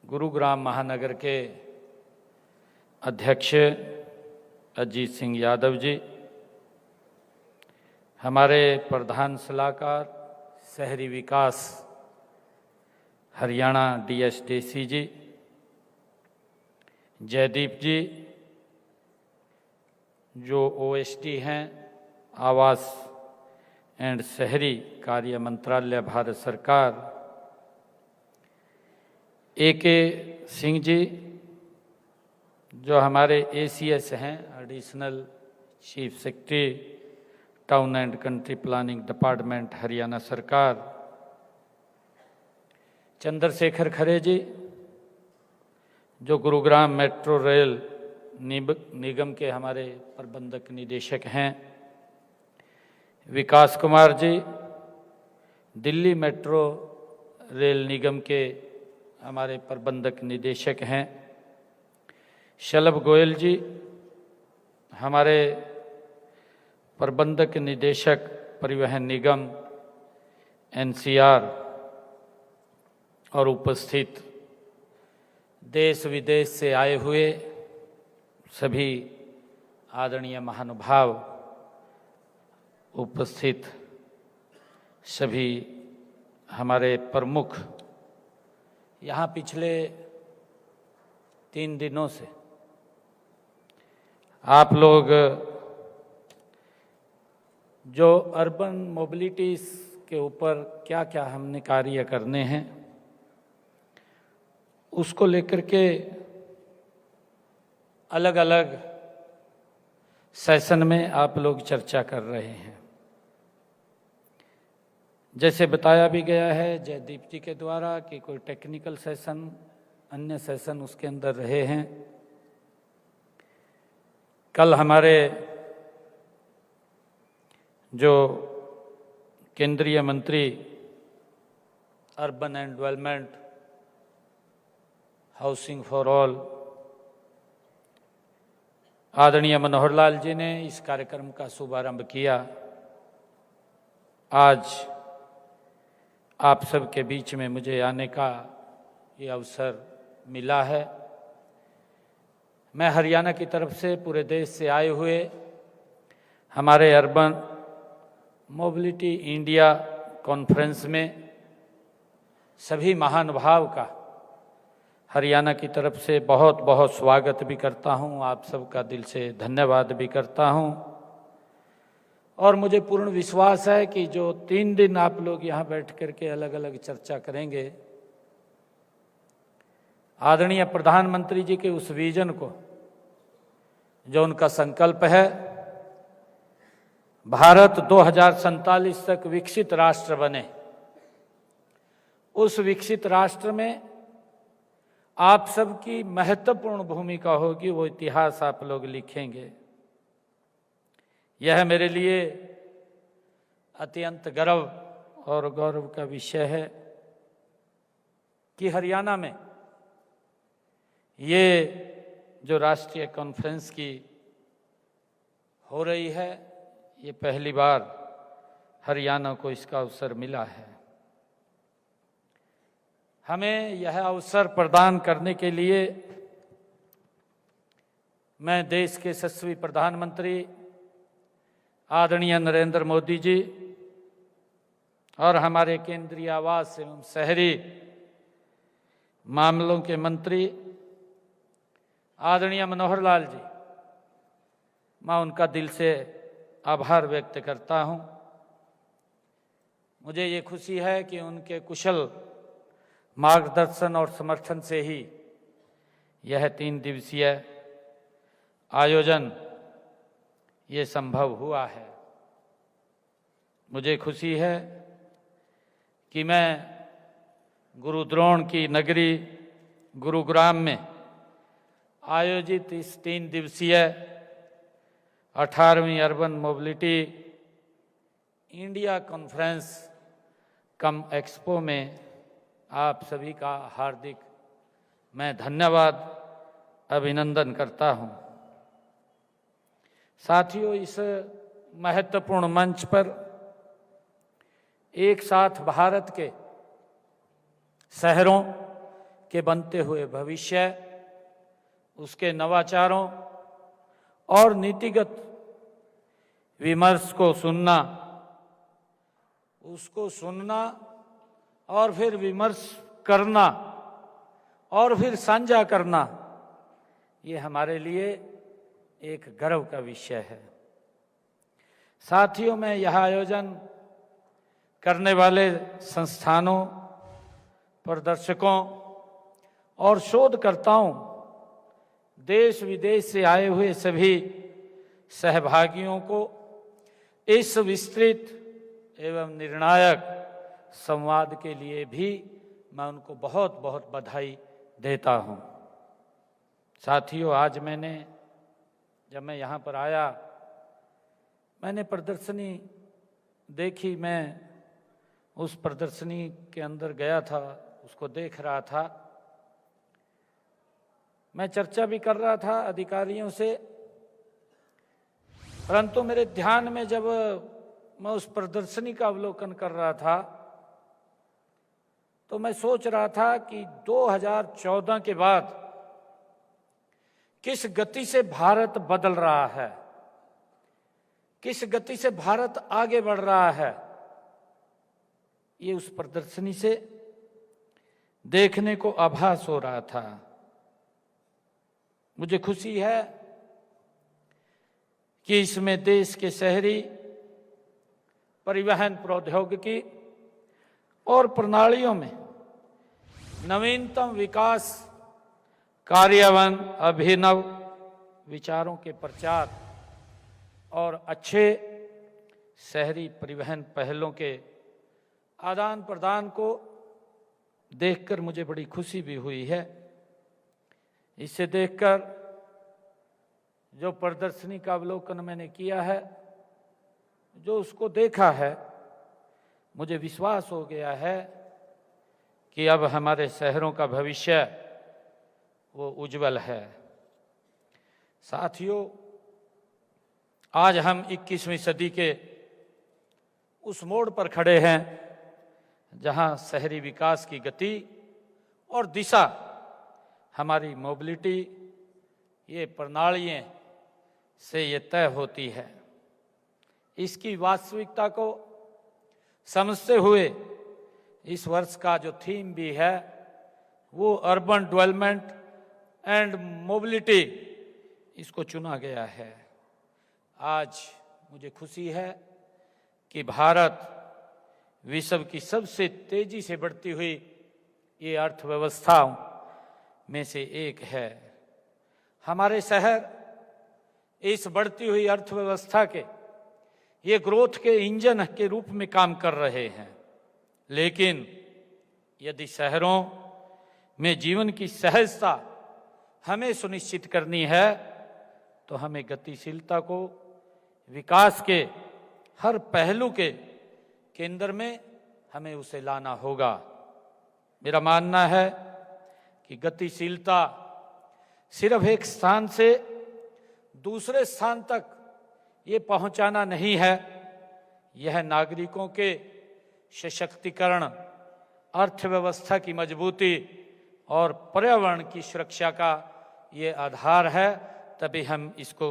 गुरुग्राम महानगर के अध्यक्ष अजीत सिंह यादव जी, हमारे प्रधान सलाहकार शहरी विकास हरियाणा DS डेसी जी, जयदीप जी जो OSD हैं आवास एंड शहरी कार्य मंत्रालय भारत सरकार, AK सिंह जी जो हमारे ACS हैं additional chief secretary town and country planning department Haryana सरकार, चंद्रशेखर खरे जी जो गुरुग्राम मेट्रो रेल निगम के हमारे प्रबंधक निदेशक हैं, विकास कुमार जी दिल्ली मेट्रो रेल निगम के हमारे प्रबंधक निदेशक हैं, शलभ गोयल जी हमारे प्रबंधक निदेशक परिवहन निगम NCR, और उपस्थित देश विदेश से आए हुए सभी आदरणीय महानुभाव, उपस्थित सभी हमारे प्रमुख, यहाँ पिछले 3 दिनों से आप लोग जो अर्बन मोबिलिटीज़ के ऊपर क्या क्या हमने कार्य करने हैं उसको लेकर के अलग अलग सेशन में आप लोग चर्चा कर रहे हैं। जैसे बताया भी गया है जयदीप जी के द्वारा कि कोई टेक्निकल सेशन, अन्य सेशन उसके अंदर रहे हैं। कल हमारे जो केंद्रीय मंत्री urban and development, housing for all आदरणीय मनोहर लाल जी ने इस कार्यक्रम का शुभारंभ किया। आज आप सबके बीच में मुझे आने का ये अवसर मिला है। मैं हरियाणा की तरफ से पूरे देश से आए हुए हमारे अर्बन मोबिलिटी इंडिया कॉन्फ्रेंस में सभी महानुभाव का हरियाणा की तरफ से बहुत बहुत स्वागत भी करता हूं, आप सबका दिल से धन्यवाद भी करता हूं। और मुझे पूर्ण विश्वास है कि जो 3 दिन आप लोग यहाँ बैठ कर के अलग अलग चर्चा करेंगे, आदरणीय प्रधानमंत्री जी के उस विजन को, जो उनका संकल्प है भारत 2047 तक विकसित राष्ट्र बने, उस विकसित राष्ट्र में आप सबकी महत्वपूर्ण भूमिका होगी, वो इतिहास आप लोग लिखेंगे। यह मेरे लिए अत्यंत गर्व और गौरव का विषय है कि हरियाणा में ये जो राष्ट्रीय कॉन्फ्रेंस की हो रही है, ये पहली बार हरियाणा को इसका अवसर मिला है। हमें यह अवसर प्रदान करने के लिए मैं देश के यशस्वी प्रधानमंत्री आदरणीय नरेंद्र मोदी जी और हमारे केंद्रीय आवास एवं शहरी मामलों के मंत्री आदरणीय मनोहर लाल जी, मैं उनका दिल से आभार व्यक्त करता हूं। मुझे ये खुशी है कि उनके कुशल मार्गदर्शन और समर्थन से ही यह 3 दिवसीय आयोजन ये संभव हुआ है। मुझे खुशी है कि मैं गुरु द्रोण की नगरी गुरुग्राम में आयोजित इस 3 दिवसीय 18वीं अर्बन मोबिलिटी इंडिया कॉन्फ्रेंस कम एक्सपो में आप सभी का हार्दिक मैं धन्यवाद अभिनंदन करता हूं। साथियों, इस महत्वपूर्ण मंच पर एक साथ भारत के शहरों के बनते हुए भविष्य, उसके नवाचारों और नीतिगत विमर्श को सुनना, उसको सुनना और फिर विमर्श करना और फिर साझा करना, ये हमारे लिए एक गर्व का विषय है। साथियों, मैं यह आयोजन करने वाले संस्थानों, प्रदर्शकों और शोधकर्ताओं, देश विदेश से आए हुए सभी सहभागियों को इस विस्तृत एवं निर्णायक संवाद के लिए भी मैं उनको बहुत बहुत बधाई देता हूं। साथियों, आज जब मैं यहाँ पर आया, मैंने प्रदर्शनी देखी। मैं उस प्रदर्शनी के अंदर गया था, उसको देख रहा था। मैं चर्चा भी कर रहा था अधिकारियों से, परंतु मेरे ध्यान में जब मैं उस प्रदर्शनी का अवलोकन कर रहा था तो मैं सोच रहा था कि 2014 के बाद किस गति से भारत बदल रहा है, किस गति से भारत आगे बढ़ रहा है, ये उस प्रदर्शनी से देखने को आभास हो रहा था। मुझे खुशी है कि इसमें देश के शहरी परिवहन प्रौद्योगिकी और प्रणालियों में नवीनतम विकास, कार्यान्वयन, अभिनव विचारों के प्रचार और अच्छे शहरी परिवहन पहलों के आदान प्रदान को देखकर मुझे बड़ी खुशी भी हुई है। इसे देखकर जो प्रदर्शनी का अवलोकन मैंने किया है, जो उसको देखा है, मुझे विश्वास हो गया है कि अब हमारे शहरों का भविष्य वो उज्जवल है। साथियों, आज हम 21वीं सदी के उस मोड़ पर खड़े हैं जहां शहरी विकास की गति और दिशा, हमारी मोबिलिटी, ये प्रणालियों से ये तय होती है। इसकी वास्तविकता को समझते हुए इस वर्ष का जो थीम भी है वो अर्बन डेवलपमेंट एंड मोबिलिटी, इसको चुना गया है। आज मुझे खुशी है कि भारत विश्व की सबसे तेजी से बढ़ती हुई ये अर्थव्यवस्थाओं में से एक है। हमारे शहर इस बढ़ती हुई अर्थव्यवस्था के ये ग्रोथ के इंजन के रूप में काम कर रहे हैं। लेकिन यदि शहरों में जीवन की सहजता हमें सुनिश्चित करनी है तो हमें गतिशीलता को विकास के हर पहलू के केंद्र में हमें उसे लाना होगा। मेरा मानना है कि गतिशीलता सिर्फ एक स्थान से दूसरे स्थान तक ये पहुंचाना नहीं है, यह नागरिकों के सशक्तिकरण, अर्थव्यवस्था की मजबूती और पर्यावरण की सुरक्षा का ये आधार है। तभी हम इसको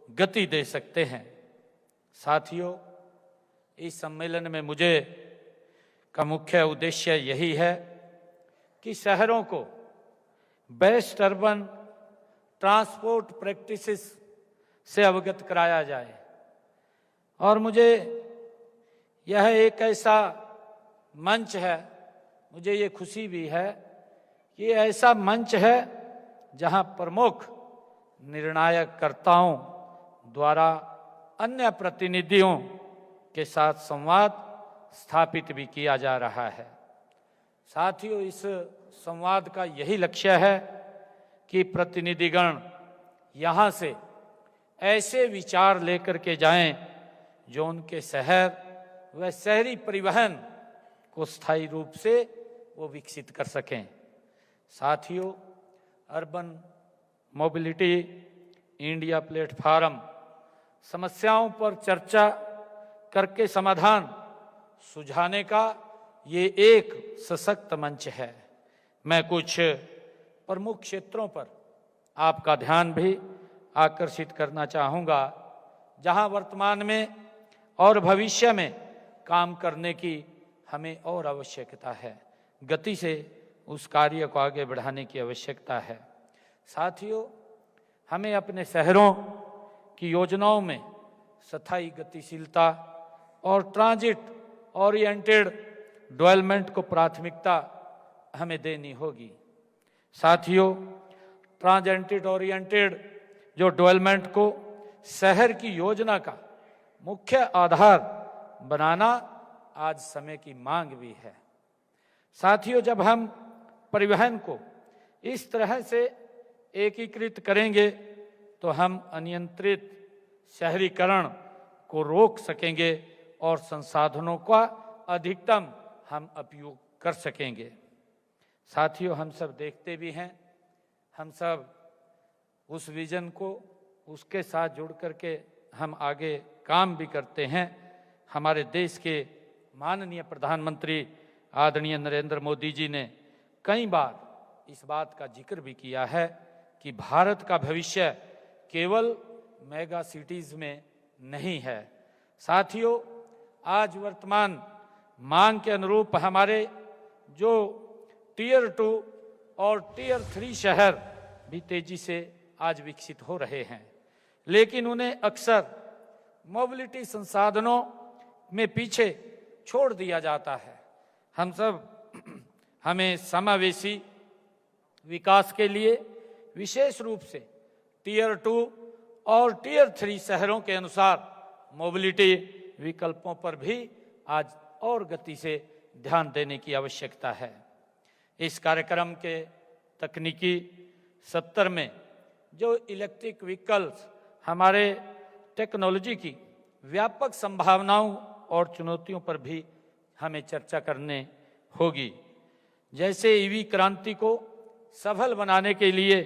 गति दे सकते हैं। साथियों, इस सम्मेलन में मुझे का मुख्य उद्देश्य यही है कि शहरों को बेस्ट अर्बन ट्रांसपोर्ट प्रैक्टिसेस से अवगत कराया जाए। और मुझे यह एक ऐसा मंच है, मुझे ये खुशी भी है कि ये ऐसा मंच है जहां प्रमुख निर्णायक कर्ताओं द्वारा अन्य प्रतिनिधियों के साथ संवाद स्थापित भी किया जा रहा है। साथियों, इस संवाद का यही लक्ष्य है कि प्रतिनिधिगण यहाँ से ऐसे विचार लेकर के जाएं जो उनके शहर व शहरी परिवहन को स्थायी रूप से वो विकसित कर सकें। साथियों, अर्बन मोबिलिटी इंडिया प्लेटफॉर्म समस्याओं पर चर्चा करके समाधान सुझाने का ये एक सशक्त मंच है। मैं कुछ प्रमुख क्षेत्रों पर आपका ध्यान भी आकर्षित करना चाहूँगा, जहाँ वर्तमान में और भविष्य में काम करने की हमें और आवश्यकता है। गति से उस कार्य को आगे बढ़ाने की आवश्यकता है। साथियों, हमें अपने शहरों की योजनाओं में स्थायी गतिशीलता और ट्रांजिट ओरिएंटेड डेवलपमेंट को प्राथमिकता हमें देनी होगी। साथियों, ट्रांजिट ओरिएंटेड जो डेवलपमेंट को शहर की योजना का मुख्य आधार बनाना आज समय की मांग भी है। साथियों, जब हम परिवहन को इस तरह से एकीकृत करेंगे तो हम अनियंत्रित शहरीकरण को रोक सकेंगे और संसाधनों का अधिकतम हम उपयोग कर सकेंगे। साथियों, हम सब देखते भी हैं, हम सब उस विजन को उसके साथ जुड़ करके हम आगे काम भी करते हैं। हमारे देश के माननीय प्रधानमंत्री आदरणीय नरेंद्र मोदी जी ने कई बार इस बात का जिक्र भी किया है कि भारत का भविष्य केवल मेगा सिटीज में नहीं है। साथियों, आज वर्तमान मांग के अनुरूप हमारे जो टियर 2 और टियर 3 शहर भी तेजी से आज विकसित हो रहे हैं, लेकिन उन्हें अक्सर मोबिलिटी संसाधनों में पीछे छोड़ दिया जाता है। हमें समावेशी विकास के लिए विशेष रूप से टियर 2 और टियर 3 शहरों के अनुसार मोबिलिटी विकल्पों पर भी आज और गति से ध्यान देने की आवश्यकता है। इस कार्यक्रम के तकनीकी सत्र में जो इलेक्ट्रिक व्हीकल्स हमारे टेक्नोलॉजी की व्यापक संभावनाओं और चुनौतियों पर भी हमें चर्चा करने होगी। जैसे ईवी क्रांति को सफल बनाने के लिए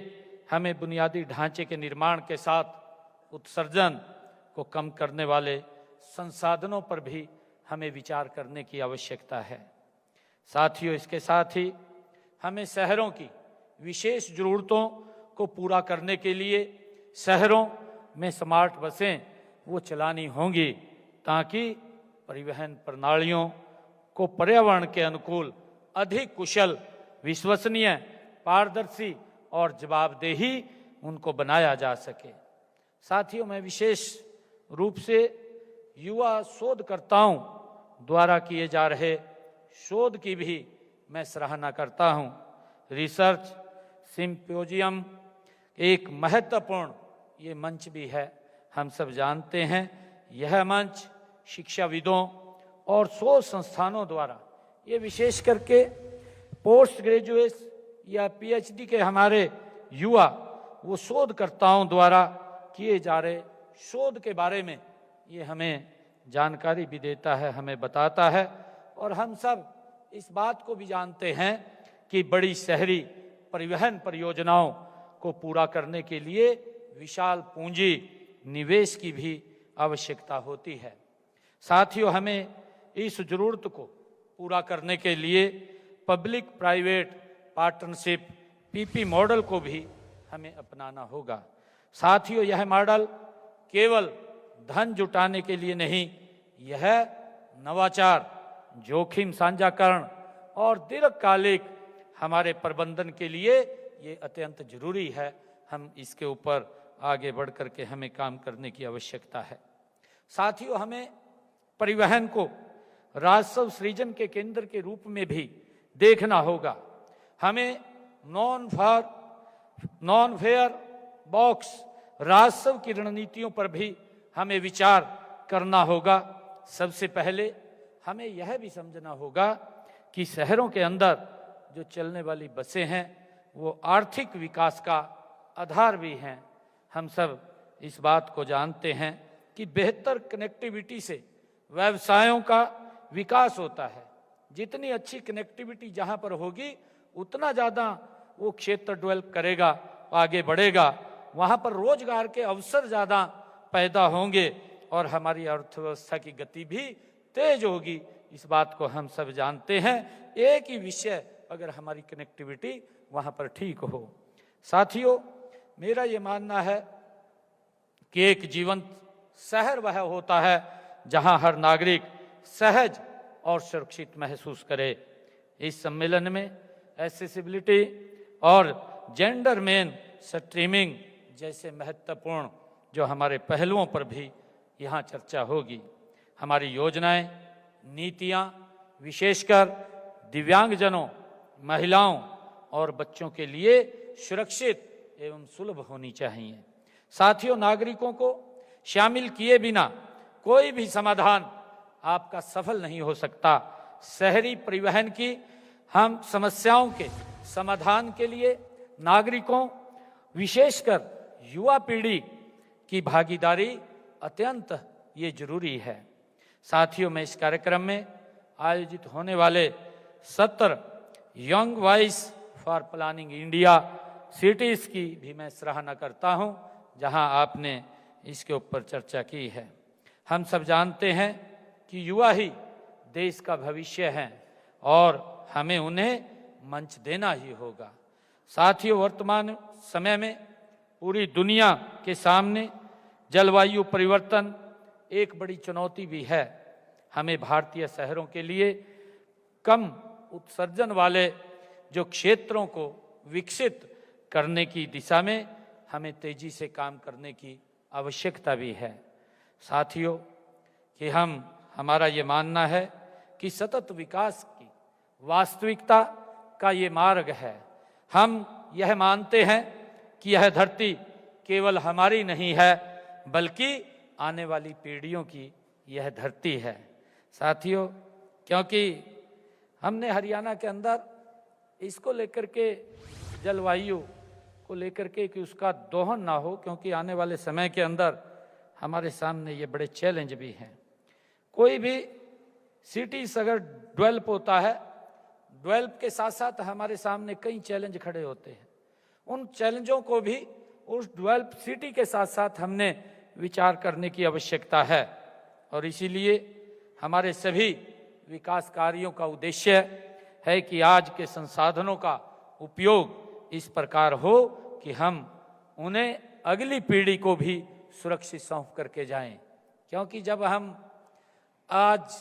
हमें बुनियादी ढांचे के निर्माण के साथ उत्सर्जन को कम करने वाले संसाधनों पर भी हमें विचार करने की आवश्यकता है। साथियों, इसके साथ ही हमें शहरों की विशेष जरूरतों को पूरा करने के लिए शहरों में स्मार्ट बसें वो चलानी होंगी ताकि परिवहन प्रणालियों को पर्यावरण के अनुकूल, अधिक कुशल, विश्वसनीय, पारदर्शी और जवाबदेही उनको बनाया जा सके। साथियों, मैं विशेष रूप से युवा शोधकर्ताओं द्वारा किए जा रहे शोध की भी मैं सराहना करता हूं। रिसर्च सिम्पोजियम एक महत्वपूर्ण ये मंच भी है। हम सब जानते हैं यह मंच शिक्षाविदों और शोध संस्थानों द्वारा, ये विशेष करके पोस्ट ग्रेजुएट या पीएचडी के हमारे युवा वो शोधकर्ताओं द्वारा किए जा रहे शोध के बारे में ये हमें जानकारी भी देता है, हमें बताता है। और हम सब इस बात को भी जानते हैं कि बड़ी शहरी परिवहन परियोजनाओं को पूरा करने के लिए विशाल पूंजी निवेश की भी आवश्यकता होती है। साथियों, हमें इस जरूरत को पूरा करने के लिए public private partnership PP model को भी हमें अपनाना होगा। साथियों, यह मॉडल केवल धन जुटाने के लिए नहीं, यह नवाचार, जोखिम साझाकरण और दीर्घकालिक हमारे प्रबंधन के लिए ये अत्यंत जरूरी है। हम इसके ऊपर आगे बढ़ करके हमें काम करने की आवश्यकता है। साथियों, हमें परिवहन को राजस्व सृजन के केंद्र के रूप में भी देखना होगा। हमें नॉन फेयर बॉक्स राजस्व की रणनीतियों पर भी हमें विचार करना होगा। सबसे पहले हमें यह भी समझना होगा कि शहरों के अंदर जो चलने वाली बसें हैं वो आर्थिक विकास का आधार भी हैं। हम सब इस बात को जानते हैं कि बेहतर कनेक्टिविटी से व्यवसायों का विकास होता है। जितनी अच्छी कनेक्टिविटी जहां पर होगी उतना ज़्यादा वो क्षेत्र डेवलप करेगा, आगे बढ़ेगा, वहां पर रोजगार के अवसर ज़्यादा पैदा होंगे और हमारी अर्थव्यवस्था की गति भी तेज होगी। इस बात को हम सब जानते हैं। एक ही विषय अगर हमारी कनेक्टिविटी वहाँ पर ठीक हो। साथियों, मेरा ये मानना है कि एक जीवंत शहर वह होता है जहाँ हर नागरिक सहज और सुरक्षित महसूस करे। इस सम्मेलन में एक्सेसिबिलिटी और जेंडर मेन स्ट्रीमिंग जैसे महत्वपूर्ण जो हमारे पहलुओं पर भी यहाँ चर्चा होगी। हमारी योजनाएं, नीतियाँ विशेषकर दिव्यांगजनों, महिलाओं और बच्चों के लिए सुरक्षित एवं सुलभ होनी चाहिए। साथियों, नागरिकों को शामिल किए बिना कोई भी समाधान आपका सफल नहीं हो सकता। शहरी परिवहन की हम समस्याओं के समाधान के लिए नागरिकों, विशेषकर युवा पीढ़ी की भागीदारी अत्यंत ये जरूरी है। साथियों, मैं इस कार्यक्रम में आयोजित होने वाले सत्र young voice for planning India cities की भी मैं सराहना करता हूं, जहां आपने इसके ऊपर चर्चा की है। हम सब जानते हैं कि युवा ही देश का भविष्य है और हमें उन्हें मंच देना ही होगा। साथियों, वर्तमान समय में पूरी दुनिया के सामने जलवायु परिवर्तन एक बड़ी चुनौती भी है। हमें भारतीय शहरों के लिए कम उत्सर्जन वाले जो क्षेत्रों को विकसित करने की दिशा में हमें तेजी से काम करने की आवश्यकता भी है। साथियों, कि हमारा ये मानना है कि सतत विकास की वास्तविकता का ये मार्ग है। हम यह मानते हैं कि यह धरती केवल हमारी नहीं है, बल्कि आने वाली पीढ़ियों की यह धरती है। साथियों, क्योंकि हमने हरियाणा के अंदर इसको लेकर के, जलवायु को लेकर के, कि उसका दोहन ना हो, क्योंकि आने वाले समय के अंदर हमारे सामने ये बड़े चैलेंज भी हैं। कोई भी सिटीज अगर डेवलप होता है, डेवलप के साथ साथ हमारे सामने कई चैलेंज खड़े होते हैं। उन चैलेंजों को भी उस डेवलप सिटी के साथ साथ हमने विचार करने की आवश्यकता है। और इसीलिए हमारे सभी विकास कार्यों का उद्देश्य है कि आज के संसाधनों का उपयोग इस प्रकार हो कि हम उन्हें अगली पीढ़ी को भी सुरक्षित सौंप करके जाएं। क्योंकि जब हम आज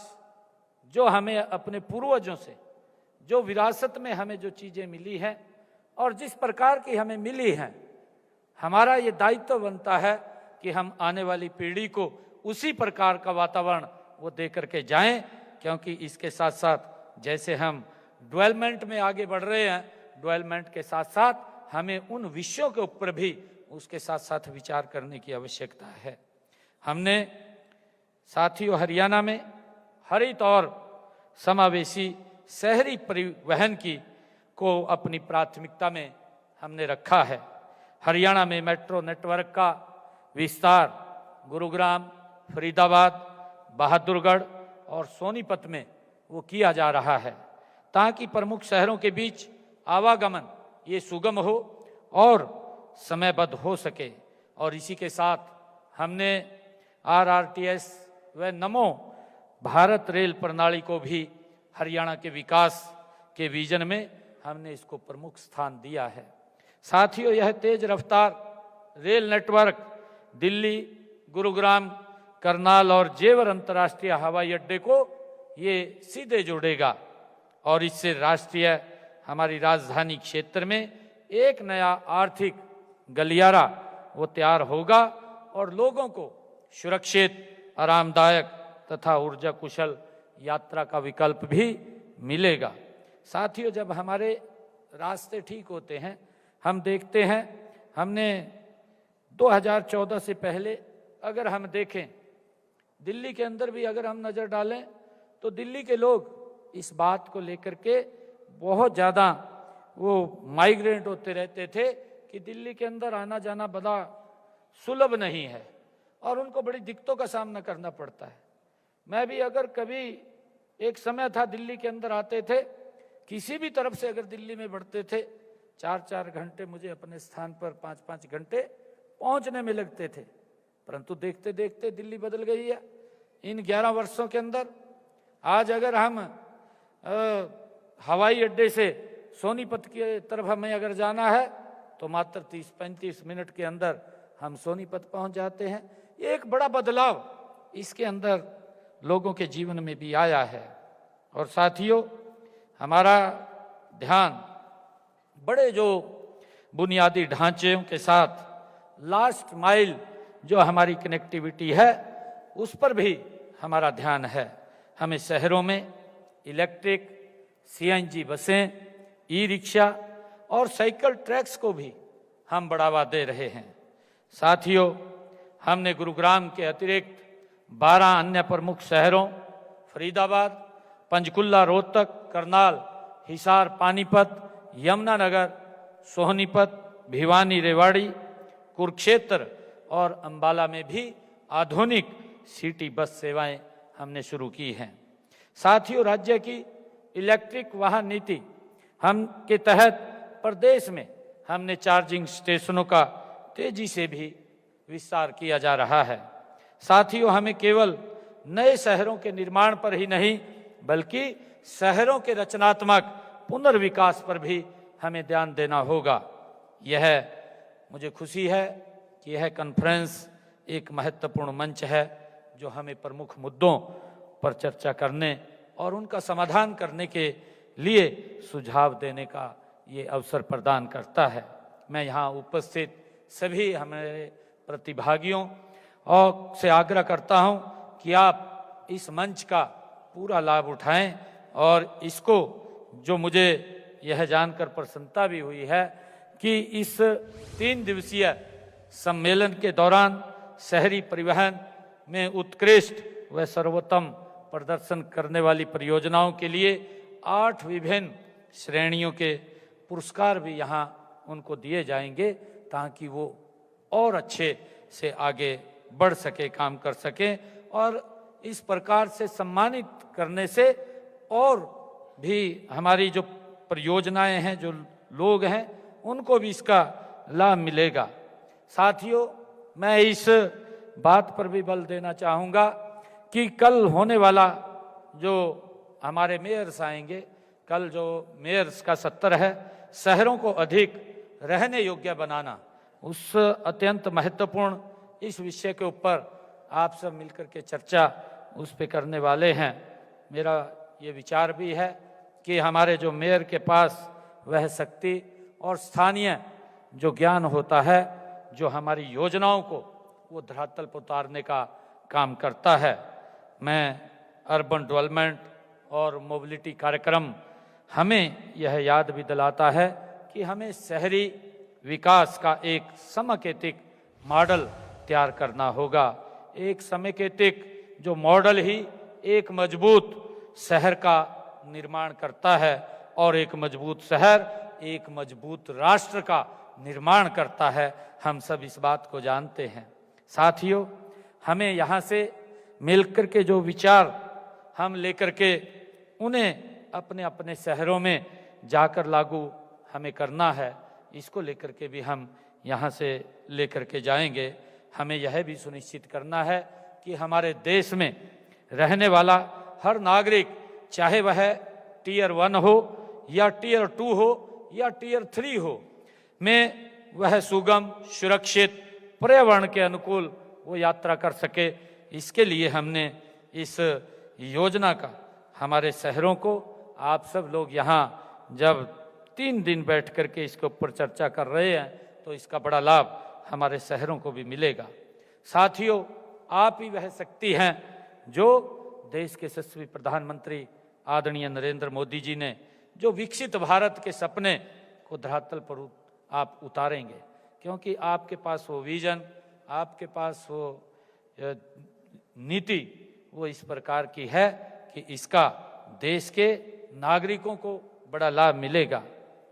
जो हमें अपने पूर्वजों से जो विरासत में हमें जो चीज़ें मिली हैं और जिस प्रकार की हमें मिली हैं, हमारा ये दायित्व बनता है कि हम आने वाली पीढ़ी को उसी प्रकार का वातावरण वो दे करके जाएं। क्योंकि इसके साथ साथ जैसे हम डेवलपमेंट में आगे बढ़ रहे हैं, डेवलपमेंट के साथ साथ हमें उन विषयों के ऊपर भी उसके साथ साथ विचार करने की आवश्यकता है। हमने साथियों हरियाणा में हरित और समावेशी शहरी परिवहन की को अपनी प्राथमिकता में हमने रखा है। हरियाणा में मेट्रो नेटवर्क का विस्तार गुरुग्राम, फरीदाबाद, बहादुरगढ़ और सोनीपत में वो किया जा रहा है, ताकि प्रमुख शहरों के बीच आवागमन ये सुगम हो और समयबद्ध हो सके। और इसी के साथ हमने RRTS व नमो भारत रेल प्रणाली को भी हरियाणा के विकास के विजन में हमने इसको प्रमुख स्थान दिया है। साथियों, यह तेज रफ्तार रेल नेटवर्क दिल्ली, गुरुग्राम, करनाल और जेवर अंतर्राष्ट्रीय हवाई अड्डे को ये सीधे जोड़ेगा और इससे राष्ट्रीय हमारी राजधानी क्षेत्र में एक नया आर्थिक गलियारा वो तैयार होगा और लोगों को सुरक्षित, आरामदायक तथा ऊर्जा कुशल यात्रा का विकल्प भी मिलेगा। साथियों, जब हमारे रास्ते ठीक होते हैं, हम देखते हैं, हमने 2014 से पहले अगर हम देखें, दिल्ली के अंदर भी अगर हम नज़र डालें तो दिल्ली के लोग इस बात को लेकर के बहुत ज़्यादा वो माइग्रेट होते रहते थे कि दिल्ली के अंदर आना जाना बड़ा सुलभ नहीं है और उनको बड़ी दिक्कतों का सामना करना पड़ता है। मैं भी अगर कभी, एक समय था दिल्ली के अंदर आते थे, किसी भी तरफ से अगर दिल्ली में बढ़ते थे, 4-4 घंटे मुझे अपने स्थान पर 5-5 घंटे पहुंचने में लगते थे। परंतु देखते देखते दिल्ली बदल गई है इन 11 वर्षों के अंदर। आज अगर हम हवाई अड्डे से सोनीपत की तरफ हमें अगर जाना है तो मात्र 30-35 मिनट के अंदर हम सोनीपत पहुंच जाते हैं। ये एक बड़ा बदलाव इसके अंदर लोगों के जीवन में भी आया है। और साथियों, हमारा ध्यान बड़े जो बुनियादी ढांचों के साथ लास्ट माइल जो हमारी कनेक्टिविटी है उस पर भी हमारा ध्यान है। हमें शहरों में इलेक्ट्रिक CNG बसें, ई-रिक्शा और साइकिल ट्रैक्स को भी हम बढ़ावा दे रहे हैं। साथियों, हमने गुरुग्राम के अतिरिक्त 12 अन्य प्रमुख शहरों फरीदाबाद, पंचकुला, रोहतक, करनाल, हिसार, पानीपत, यमुनानगर, सोनीपत, भिवानी, रेवाड़ी, कुरुक्षेत्र और अंबाला में भी आधुनिक सिटी बस सेवाएं हमने शुरू की हैं। साथियों, राज्य की इलेक्ट्रिक वाहन नीति हम के तहत प्रदेश में हमने चार्जिंग स्टेशनों का तेजी से भी विस्तार किया जा रहा है। साथियों, हमें केवल नए शहरों के निर्माण पर ही नहीं बल्कि शहरों के रचनात्मक पुनर्विकास पर भी हमें ध्यान देना होगा। यह मुझे खुशी है कि यह कॉन्फ्रेंस एक महत्वपूर्ण मंच है जो हमें प्रमुख मुद्दों पर चर्चा करने और उनका समाधान करने के लिए सुझाव देने का ये अवसर प्रदान करता है। मैं यहाँ उपस्थित सभी हमारे प्रतिभागियों और से आग्रह करता हूँ कि आप इस मंच का पूरा लाभ उठाएं और इसको, जो मुझे यह जानकर प्रसन्नता भी हुई है कि इस 3 दिवसीय सम्मेलन के दौरान शहरी परिवहन में उत्कृष्ट व सर्वोत्तम प्रदर्शन करने वाली परियोजनाओं के लिए 8 विभिन्न श्रेणियों के पुरस्कार भी यहाँ उनको दिए जाएंगे ताकि वो और अच्छे से आगे बढ़ सके, काम कर सके। और इस प्रकार से सम्मानित करने से और भी हमारी जो परियोजनाएं हैं, जो लोग हैं, उनको भी इसका लाभ मिलेगा। साथियों, मैं इस बात पर भी बल देना चाहूँगा कि कल होने वाला जो हमारे मेयर्स आएंगे, कल जो मेयर्स का सत्र है, शहरों को अधिक रहने योग्य बनाना, उस अत्यंत महत्वपूर्ण इस विषय के ऊपर आप सब मिलकर के चर्चा उस पे करने वाले हैं। मेरा ये विचार भी है कि हमारे जो मेयर के पास वह शक्ति और स्थानीय जो ज्ञान होता है, जो हमारी योजनाओं को वो धरातल पर उतारने का काम करता है। मैं अर्बन डेवलपमेंट और मोबिलिटी कार्यक्रम हमें यह याद भी दिलाता है कि हमें शहरी विकास का एक समेकित मॉडल तैयार करना होगा। एक समेकित जो मॉडल ही एक मजबूत शहर का निर्माण करता है और एक मजबूत शहर एक मजबूत राष्ट्र का निर्माण करता है। हम सब इस बात को जानते हैं। साथियों, हमें यहाँ से मिलकर के जो विचार हम लेकर के उन्हें अपने अपने शहरों में जाकर लागू हमें करना है, इसको लेकर के भी हम यहाँ से लेकर के जाएंगे। हमें यह भी सुनिश्चित करना है कि हमारे देश में रहने वाला हर नागरिक, चाहे वह टियर 1 हो या टियर 2 हो या टियर 3 हो, में वह सुगम, सुरक्षित, पर्यावरण के अनुकूल वो यात्रा कर सके। इसके लिए हमने इस योजना का हमारे शहरों को, आप सब लोग यहाँ जब 3 दिन बैठ करके इसके ऊपर चर्चा कर रहे हैं तो इसका बड़ा लाभ हमारे शहरों को भी मिलेगा। साथियों, आप ही वह शक्ति हैं जो देश के यशस्वी प्रधानमंत्री आदरणीय नरेंद्र मोदी जी ने जो विकसित भारत के सपने को धरातल पर आप उतारेंगे, क्योंकि आपके पास वो विजन, आपके पास वो नीति वो इस प्रकार की है कि इसका देश के नागरिकों को बड़ा लाभ मिलेगा।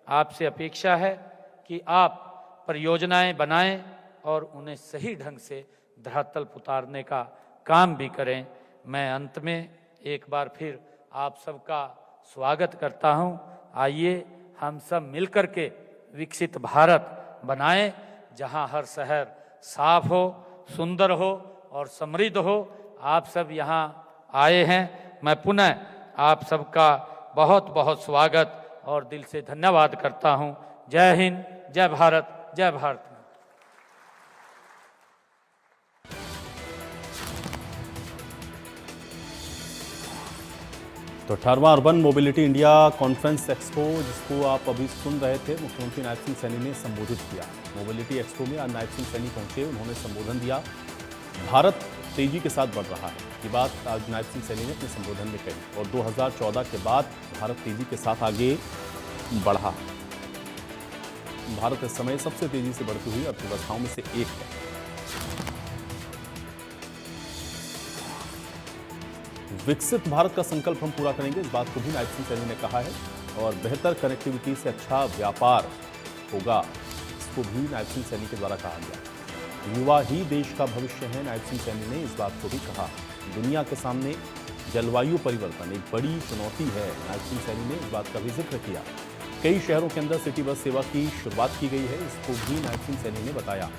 आपसे अपेक्षा है कि आप परियोजनाएं बनाएं और उन्हें सही ढंग से धरातल पर उतारने का काम भी करें। मैं अंत में एक बार फिर आप सबका स्वागत करता हूं। आइए हम सब मिलकर के विकसित भारत बनाएं, जहां हर शहर साफ हो, सुंदर हो और समृद्ध हो। आप सब यहां आए हैं, मैं पुनः आप सबका बहुत बहुत स्वागत और दिल से धन्यवाद करता हूं। जय हिंद, जय भारत, जय भारत। तो 18वां urban mobility India conference expo, जिसको आप अभी सुन रहे थे, मुख्यमंत्री नायब सिंह सैनी ने संबोधित किया। मोबिलिटी एक्सपो में आज नायब सिंह सैनी पहुंचे, उन्होंने संबोधन दिया। भारत तेजी के साथ बढ़ रहा है, ये बात आज नायब सिंह सैनी ने अपने संबोधन में कही। और 2014 के बाद भारत तेजी के साथ आगे बढ़ा। भारत इस समय सबसे तेजी से बढ़ती हुई अर्थव्यवस्थाओं में से एक है। विकसित भारत का संकल्प हम पूरा करेंगे, इस बात को भी नायब सिंह सैनी ने कहा है। और बेहतर कनेक्टिविटी से अच्छा व्यापार होगा, इसको भी नायब सिंह सैनी के द्वारा कहा गया। युवा ही देश का भविष्य है, नायब सिंह सैनी ने इस बात को भी कहा। दुनिया के सामने जलवायु परिवर्तन एक बड़ी चुनौती है, नायब सिंह सैनी ने इस बात का भी जिक्र किया। कई शहरों के अंदर सिटी बस सेवा की शुरुआत की गई है, इसको भी नायब सिंह सैनी ने बताया।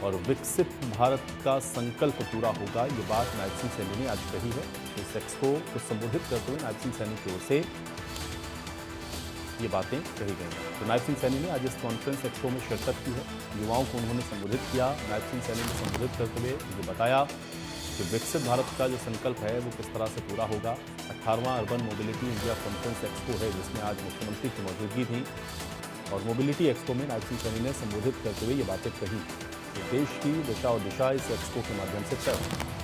और विकसित भारत का संकल्प पूरा होगा, ये बात नायब सिंह सैनी ने आज कही है। इस एक्सपो को संबोधित करते हुए नायब सिंह सैनी की ओर से ये बातें कही गई। तो नायब सिंह सैनी ने आज इस कॉन्फ्रेंस एक्सपो में शिरकत की है। युवाओं को उन्होंने संबोधित किया। नायब सिंह सैनी ने संबोधित करते हुए ये बताया कि विकसित भारत का जो संकल्प है वो किस तरह से पूरा होगा। 18वां urban mobility India conference expo है, जिसमें आज मुख्यमंत्री की मौजूदगी थी। और मोबिलिटी एक्सपो में नायब सिंह सैनी ने संबोधित करते हुए ये बातें कही। देश की दिशा और दिशा इस एक्सपो के माध्यम से तय होगी।